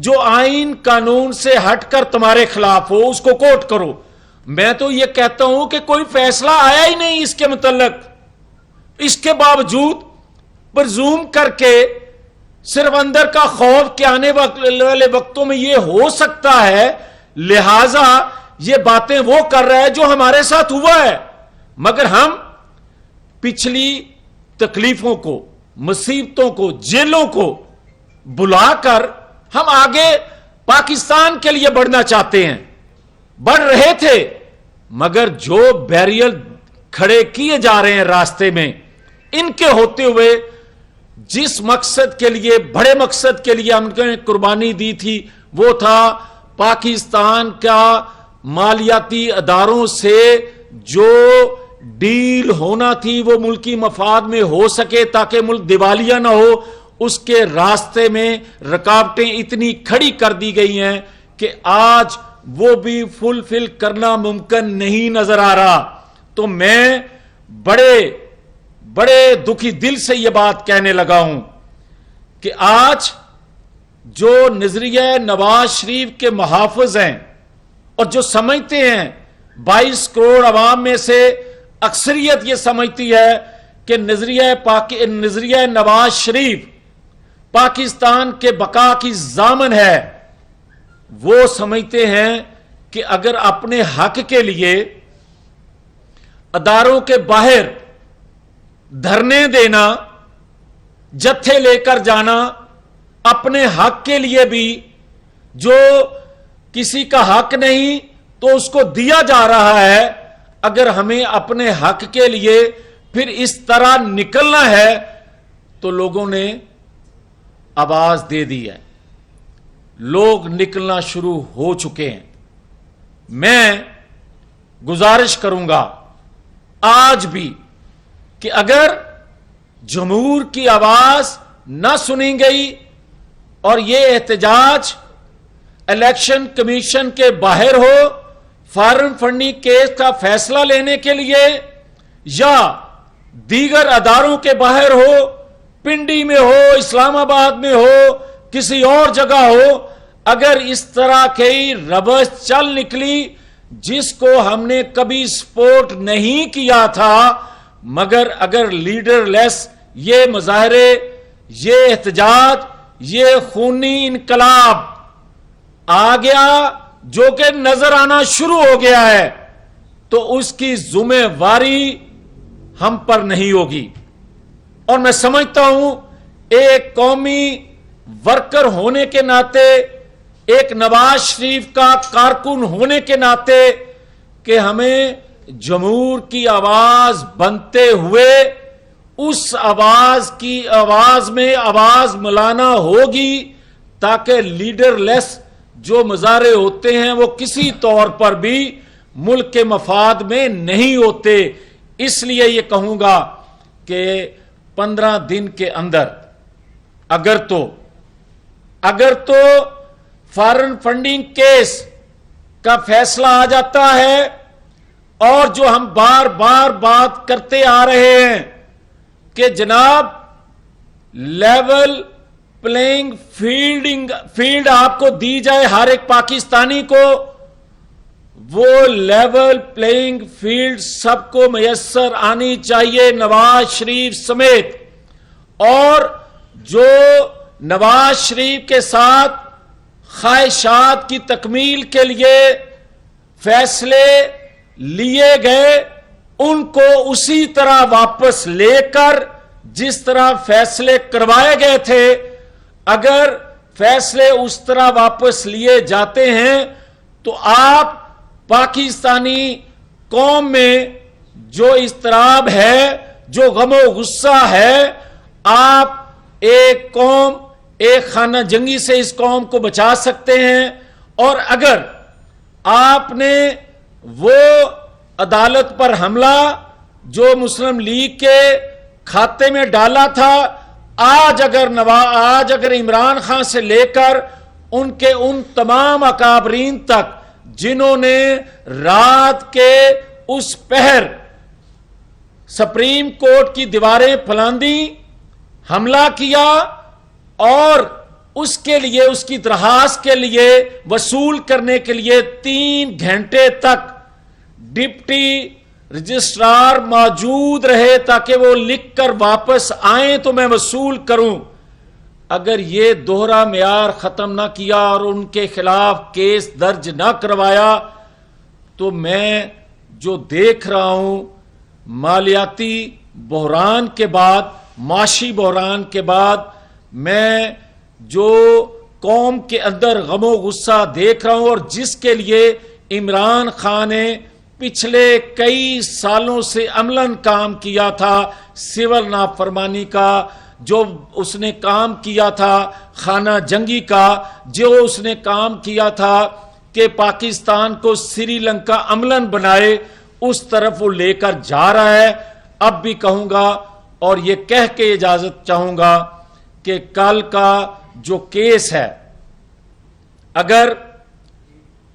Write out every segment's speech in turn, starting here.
جو آئین قانون سے ہٹ کر تمہارے خلاف ہو اس کو کوٹ کرو. میں تو یہ کہتا ہوں کہ کوئی فیصلہ آیا ہی نہیں اس کے متعلق. اس کے باوجود پرزوم کر کے صرف اندر کا خوف کہ آنے والے وقتوں میں یہ ہو سکتا ہے لہذا یہ باتیں وہ کر رہا ہے جو ہمارے ساتھ ہوا ہے. مگر ہم پچھلی تکلیفوں کو، مصیبتوں کو، جیلوں کو بلا کر ہم آگے پاکستان کے لیے بڑھنا چاہتے ہیں، بڑھ رہے تھے. مگر جو بیریئر کھڑے کیے جا رہے ہیں راستے میں، ان کے ہوتے ہوئے جس مقصد کے لیے، بڑے مقصد کے لیے ہم نے قربانی دی تھی، وہ تھا پاکستان کا مالیاتی اداروں سے جو ڈیل ہونا تھی وہ ملکی مفاد میں ہو سکے تاکہ ملک دیوالیہ نہ ہو. اس کے راستے میں رکاوٹیں اتنی کھڑی کر دی گئی ہیں کہ آج وہ بھی فلفل کرنا ممکن نہیں نظر آ رہا. تو میں بڑے دکھی دل سے یہ بات کہنے لگا ہوں کہ آج جو نظریہ نواز شریف کے محافظ ہیں اور جو سمجھتے ہیں 22 کروڑ عوام میں سے اکثریت یہ سمجھتی ہے کہ نظریہ نواز شریف پاکستان کے بقا کی ضامن ہے، وہ سمجھتے ہیں کہ اگر اپنے حق کے لیے اداروں کے باہر دھرنے دینا، جتھے لے کر جانا، اپنے حق کے لیے بھی جو کسی کا حق نہیں تو اس کو دیا جا رہا ہے، اگر ہمیں اپنے حق کے لیے پھر اس طرح نکلنا ہے تو لوگوں نے آواز دے دی ہے، لوگ نکلنا شروع ہو چکے ہیں. میں گزارش کروں گا آج بھی کہ اگر جمہور کی آواز نہ سنی گئی اور یہ احتجاج الیکشن کمیشن کے باہر ہو فارم فنڈنگ کیس کا فیصلہ لینے کے لیے یا دیگر اداروں کے باہر ہو، پنڈی میں ہو، اسلام آباد میں ہو، کسی اور جگہ ہو، اگر اس طرح کی روش چل نکلی جس کو ہم نے کبھی سپورٹ نہیں کیا تھا، مگر اگر لیڈر لیس یہ مظاہرے، یہ احتجاج، یہ خونی انقلاب آ گیا جو کہ نظر آنا شروع ہو گیا ہے تو اس کی ذمہ واری ہم پر نہیں ہوگی. اور میں سمجھتا ہوں ایک قومی ورکر ہونے کے ناطے، ایک نواز شریف کا کارکن ہونے کے ناطے کہ ہمیں جمہور کی آواز بنتے ہوئے اس آواز کی آواز میں آواز ملانا ہوگی تاکہ لیڈر لیس جو مظاہرے ہوتے ہیں وہ کسی طور پر بھی ملک کے مفاد میں نہیں ہوتے. اس لیے یہ کہوں گا کہ 15 دن کے اندر اگر تو فارن فنڈنگ کیس کا فیصلہ آ جاتا ہے اور جو ہم بار بار بات کرتے آ رہے ہیں کہ جناب لیول پلینگ فیلڈ آپ کو دی جائے ہر ایک پاکستانی کو، وہ لیول پلینگ فیلڈ سب کو میسر آنی چاہیے نواز شریف سمیت. اور جو نواز شریف کے ساتھ خواہشات کی تکمیل کے لیے فیصلے لیے گئے ان کو اسی طرح واپس لے کر جس طرح فیصلے کروائے گئے تھے، اگر فیصلے اس طرح واپس لیے جاتے ہیں تو آپ پاکستانی قوم میں جو اضطراب ہے، جو غم و غصہ ہے، آپ ایک قوم، ایک خانہ جنگی سے اس قوم کو بچا سکتے ہیں. اور اگر آپ نے وہ عدالت پر حملہ جو مسلم لیگ کے کھاتے میں ڈالا تھا، آج اگر عمران خان سے لے کر ان کے ان تمام اکابرین تک جنہوں نے رات کے اس پہر سپریم کورٹ کی دیواریں پھلاندی، حملہ کیا اور اس کے لیے اس کی درخواست کے لیے وصول کرنے کے لیے 3 گھنٹے تک ڈپٹی رجسٹرار موجود رہے تاکہ وہ لکھ کر واپس آئیں تو میں وصول کروں. اگر یہ دوہرا معیار ختم نہ کیا اور ان کے خلاف کیس درج نہ کروایا تو میں جو دیکھ رہا ہوں مالیاتی بحران کے بعد، معاشی بحران کے بعد، میں جو قوم کے اندر غم و غصہ دیکھ رہا ہوں اور جس کے لیے عمران خان نے پچھلے کئی سالوں سے عملاً کام کیا تھا، سول نافرمانی کا جو اس نے کام کیا تھا، خانہ جنگی کا جو اس نے کام کیا تھا کہ پاکستان کو سری لنکا عملاً بنائے، اس طرف وہ لے کر جا رہا ہے. اب بھی کہوں گا اور یہ کہہ کے اجازت چاہوں گا کہ کل کا جو کیس ہے اگر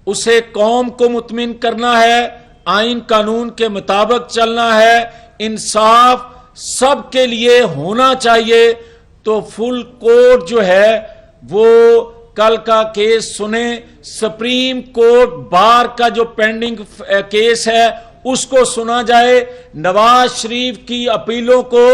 اسے قوم کو مطمئن کرنا ہے، آئین قانون کے مطابق چلنا ہے، انصاف سب کے لیے ہونا چاہیے، تو فل کورٹ جو ہے وہ کل کا کیس سنیں. سپریم کورٹ بار کا جو پینڈنگ کیس ہے اس کو سنا جائے، نواز شریف کی اپیلوں کو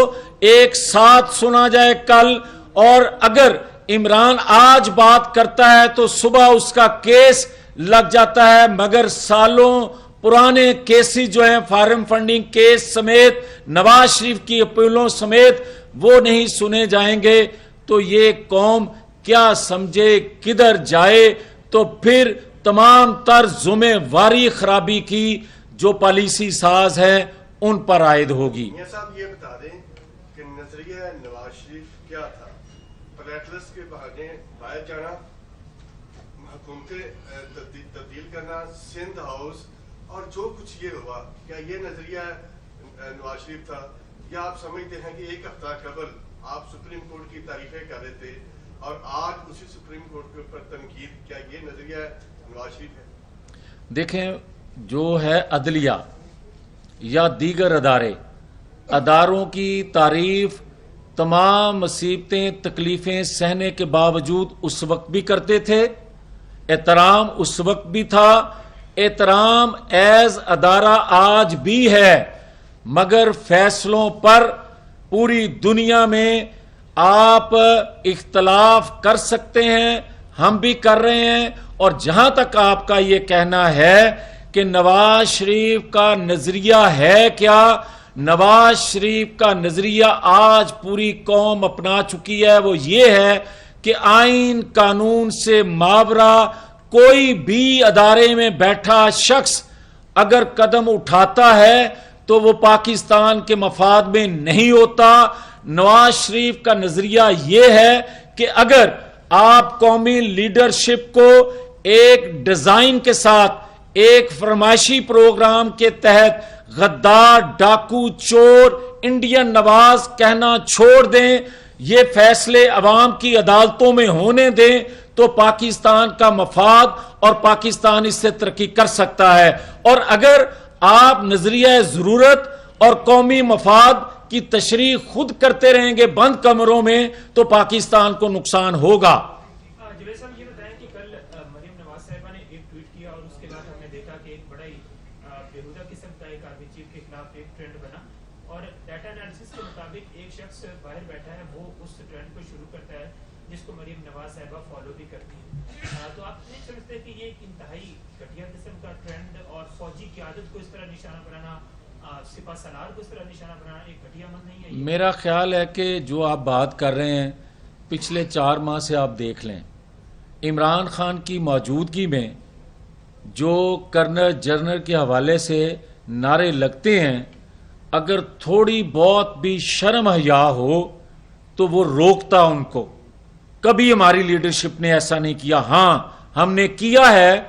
ایک ساتھ سنا جائے کل. اور اگر عمران آج بات کرتا ہے تو صبح اس کا کیس لگ جاتا ہے، مگر سالوں پرانے کیسز جو ہیں فارم فنڈنگ کیس سمیت، نواز شریف کی اپیلوں سمیت، وہ نہیں سنے جائیں گے تو یہ قوم کیا سمجھے کدھر جائے. تو پھر تمام تر ذمہ واری خرابی کی جو پالیسی ساز ہیں ان پر عائد ہوگی. میاں صاحب یہ بتا دیں کہ نظریہ نواز شریف کیا تھا؟ پلیٹلس کے بہانے باہر جانا، حکومتیں تبدیل کرنا، سندھ ہاؤس اور جو کچھ یہ ہوا، کیا یہ نظریہ نواز شریف تھا؟ یا آپ سمجھتے ہیں کہ ایک ہفتہ قبل آپ سپریم کورٹ کی تعریفیں کر رہے تھے اور آج اسی سپریم کورٹ کے اوپر تنقید، کیا یہ نظریہ نواز شریف ہے؟ دیکھیں، جو ہے عدلیہ یا دیگر اداروں کی تعریف تمام مصیبتیں تکلیفیں سہنے کے باوجود اس وقت بھی کرتے تھے، احترام اس وقت بھی تھا، احترام ایز ادارہ آج بھی ہے. مگر فیصلوں پر پوری دنیا میں آپ اختلاف کر سکتے ہیں، ہم بھی کر رہے ہیں. اور جہاں تک آپ کا یہ کہنا ہے کہ نواز شریف کا نظریہ ہے کیا، نواز شریف کا نظریہ آج پوری قوم اپنا چکی ہے، وہ یہ ہے کہ آئین قانون سے ماورا کوئی بھی ادارے میں بیٹھا شخص اگر قدم اٹھاتا ہے تو وہ پاکستان کے مفاد میں نہیں ہوتا. نواز شریف کا نظریہ یہ ہے کہ اگر آپ قومی لیڈرشپ کو ایک ڈیزائن کے ساتھ ایک فرمائشی پروگرام کے تحت غدار، ڈاکو، چور، انڈین نواز کہنا چھوڑ دیں، یہ فیصلے عوام کی عدالتوں میں ہونے دیں تو پاکستان کا مفاد اور پاکستان اس سے ترقی کر سکتا ہے. اور اگر آپ نظریہ ضرورت اور قومی مفاد کی تشریح خود کرتے رہیں گے بند کمروں میں تو پاکستان کو نقصان ہوگا. جوید صاحب یہ بتائیں کہ کل مریم نواز صاحبہ نے ایک ٹویٹ کیا اور اس کے بعد ہم نے دیکھا کہ ایک بڑا ہی بےہودہ قسم کا ایک آرمی چیف کے خلاف ایک ٹرینڈ بنا اور ڈیٹا انالیسس کے مطابق ایک شخص باہر بیٹھا ہے، وہ اس ٹرینڈ کو شروع کرتا ہے جس کو مریم نواز صاحبہ فالو بھی کرتی ہے. تو آپ نہیں سمجھتے کہ یہ ایک انتہائی گھٹیا قسم کا ٹرینڈ اور فوجی قیادت کو اس طرح نشانہ بنانا، سپہ سالار کو اس طرح نشانہ بنانا ایک گھٹیا عمل نہیں ہے؟ میرا خیال ہے کہ جو آپ بات کر رہے ہیں پچھلے 4 ماہ سے آپ دیکھ لیں، عمران خان کی موجودگی میں جو کرنل جنرل کے حوالے سے نعرے لگتے ہیں، اگر تھوڑی بہت بھی شرم حیا ہو تو وہ روکتا ان کو. کبھی ہماری لیڈرشپ نے ایسا نہیں کیا. ہاں ہم نے کیا ہے،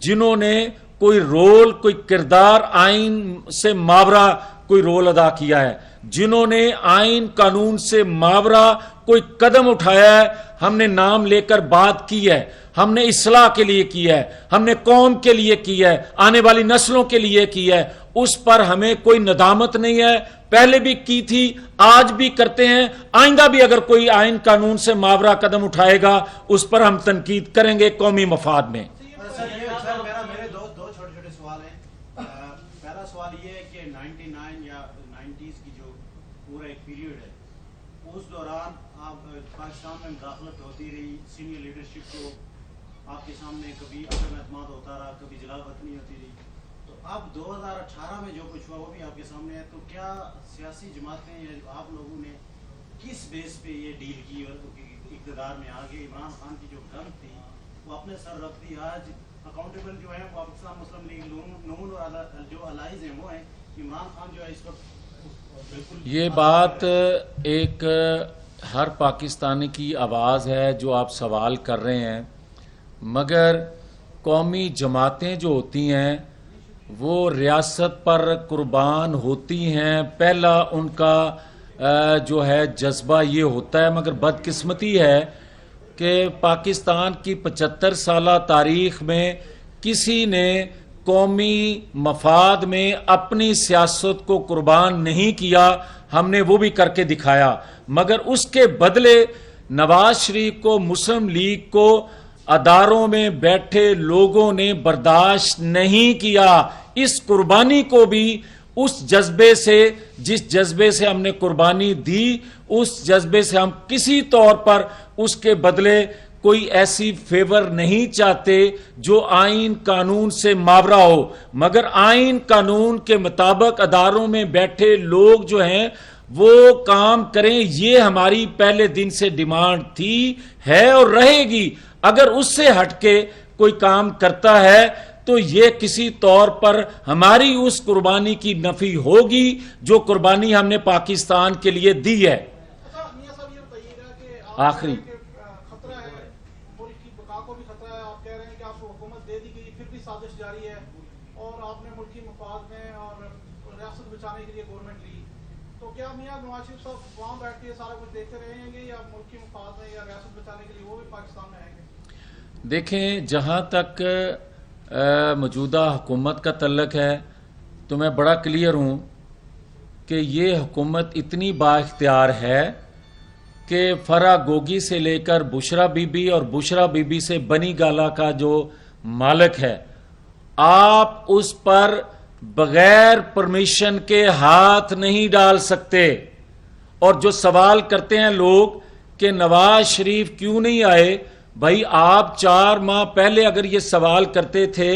جنہوں نے کوئی رول، کوئی کردار آئین سے ماورا کوئی رول ادا کیا ہے، جنہوں نے آئین قانون سے ماورا کوئی قدم اٹھایا ہے، ہم نے نام لے کر بات کی ہے. ہم نے اصلاح کے لیے کی ہے، ہم نے قوم کے لیے کی ہے، آنے والی نسلوں کے لیے کی ہے. اس پر ہمیں کوئی ندامت نہیں ہے، پہلے بھی کی تھی, آج بھی کرتے ہیں, آئندہ بھی اگر کوئی آئین قانون سے ماورا قدم اٹھائے گا اس پر ہم تنقید کریں گے قومی مفاد میں. میرے دو چھوٹے چھوٹے سوال ہیں. پہلا سوال یہ ہے کہ 99 یا 90s کی جو پورا ایک پیریڈ ہے اس دوران آپ پاکستان میں مداخلت ہوتی رہی, سینئر لیڈرشپ کو آپ کے سامنے کبھی عدم اعتماد ہوتا رہا, کبھی جلال وطنی ہوتی رہی. تو اب 2018 میں جو کچھ ہوا وہ بھی آپ کے سامنے ہے. تو کیا سیاسی جماعتیں یا آپ لوگوں نے کس بیس پہ یہ ڈیل کی اور اقتدار میں آگے عمران خان کی جو گن تھی وہ اپنے سر رکھ دی؟ آج اکاؤنٹیبل جو ہے پاکستان مسلم لیگ نون اور جو الائز ہیں وہ ہیں. عمران خان جو ہے اس وقت بالکل یہ بات ایک ہر پاکستانی کی آواز ہے جو آپ سوال کر رہے ہیں, مگر قومی جماعتیں جو ہوتی ہیں وہ ریاست پر قربان ہوتی ہیں. پہلا ان کا جو ہے جذبہ یہ ہوتا ہے, مگر بدقسمتی ہے کہ پاکستان کی 75 سالہ تاریخ میں کسی نے قومی مفاد میں اپنی سیاست کو قربان نہیں کیا. ہم نے وہ بھی کر کے دکھایا, مگر اس کے بدلے نواز شریف کو, مسلم لیگ کو اداروں میں بیٹھے لوگوں نے برداشت نہیں کیا. اس قربانی کو بھی اس جذبے سے, جس جذبے سے ہم نے قربانی دی, اس جذبے سے ہم کسی طور پر اس کے بدلے کوئی ایسی فیور نہیں چاہتے جو آئین قانون سے ماورا ہو. مگر آئین قانون کے مطابق اداروں میں بیٹھے لوگ جو ہیں وہ کام کریں, یہ ہماری پہلے دن سے ڈیمانڈ تھی, ہے اور رہے گی. اگر اس سے ہٹ کے کوئی کام کرتا ہے تو یہ کسی طور پر ہماری اس قربانی کی نفی ہوگی جو قربانی ہم نے پاکستان کے لیے دی ہے. آخری خطرہ ہے, ملک کی بقا کو بھی خطرہ ہے. آپ کہہ رہے ہیں کہ آپ کو حکومت دے دی گئی, پھر بھی سازش جاری ہے اور آپ نے ملکی مفاد میں اور ریاست بچانے کے لیے گورنمنٹ لی. تو کیا میاں نواز شریف صاحب وہاں بیٹھ کے سارا کچھ دیکھتے رہیں گے یا ملکی مفاد میں یا ریاست بچانے کے لیے وہ بھی پاکستان میں آئیں گے؟ دیکھیں, جہاں تک موجودہ حکومت کا تعلق ہے تو میں بڑا کلیئر ہوں کہ یہ حکومت اتنی با اختیار ہے کہ فرا گوگی سے لے کر بشرا بی بی اور بشرا بی بی سے بنی گالا کا جو مالک ہے, آپ اس پر بغیر پرمیشن کے ہاتھ نہیں ڈال سکتے. اور جو سوال کرتے ہیں لوگ کہ نواز شریف کیوں نہیں آئے, بھائی آپ 4 ماہ پہلے اگر یہ سوال کرتے تھے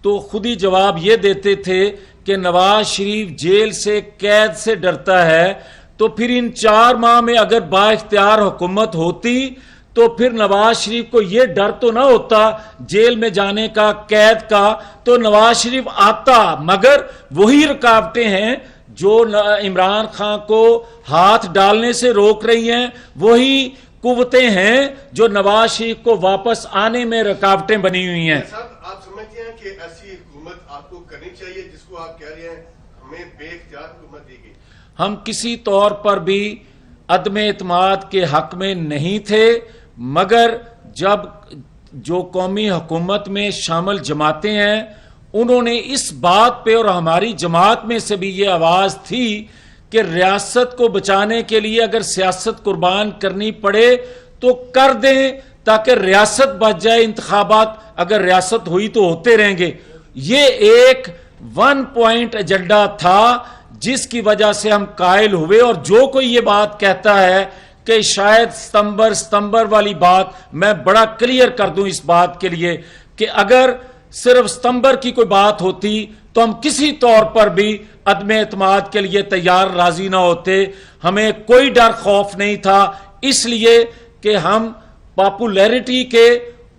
تو خود ہی جواب یہ دیتے تھے کہ نواز شریف جیل سے, قید سے ڈرتا ہے. تو پھر ان 4 ماہ میں اگر با اختیار حکومت ہوتی تو پھر نواز شریف کو یہ ڈر تو نہ ہوتا جیل میں جانے کا, قید کا, تو نواز شریف آتا. مگر وہی رکاوٹیں ہیں جو عمران خان کو ہاتھ ڈالنے سے روک رہی ہیں, وہی قوتیں ہیں جو نواز شریف کو واپس آنے میں رکاوٹیں بنی ہوئی ہیں. صاحب آپ سمجھتے ہیں کہ ایسی حکومت آپ کو کرنی چاہیے جس کو آپ کہہ رہے ہیں ہمیں بے اختیار حکومت دی گئی؟ ہم کسی طور پر بھی عدم اعتماد کے حق میں نہیں تھے, مگر جب جو قومی حکومت میں شامل جماعتیں ہیں انہوں نے اس بات پہ, اور ہماری جماعت میں سے بھی یہ آواز تھی کہ ریاست کو بچانے کے لیے اگر سیاست قربان کرنی پڑے تو کر دیں تاکہ ریاست بچ جائے. انتخابات اگر ریاست ہوئی تو ہوتے رہیں گے. یہ ایک 1 پوائنٹ ایجنڈا تھا جس کی وجہ سے ہم قائل ہوئے. اور جو کوئی یہ بات کہتا ہے کہ شاید ستمبر والی بات, میں بڑا کلیئر کر دوں اس بات کے لیے کہ اگر صرف ستمبر کی کوئی بات ہوتی تو ہم کسی طور پر بھی عدم اعتماد کے لیے تیار راضی نہ ہوتے. ہمیں کوئی ڈر خوف نہیں تھا, اس لیے کہ ہم پاپولیرٹی کے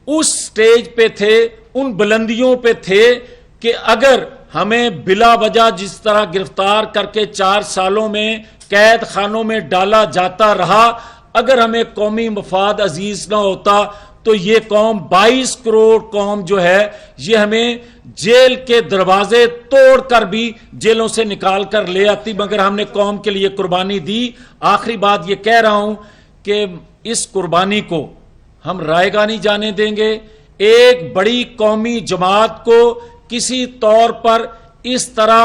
اس سٹیج پہ تھے, ان بلندیوں پہ تھے کہ اگر ہمیں بلا وجہ جس طرح گرفتار کر کے 4 سالوں میں قید خانوں میں ڈالا جاتا رہا, اگر ہمیں قومی مفاد عزیز نہ ہوتا تو یہ قوم 22 کروڑ قوم جو ہے یہ ہمیں جیل کے دروازے توڑ کر بھی جیلوں سے نکال کر لے آتی, مگر ہم نے قوم کے لیے قربانی دی. آخری بات یہ کہہ رہا ہوں کہ اس قربانی کو ہم رائے گاہ نہیں جانے دیں گے. ایک بڑی قومی جماعت کو کسی طور پر اس طرح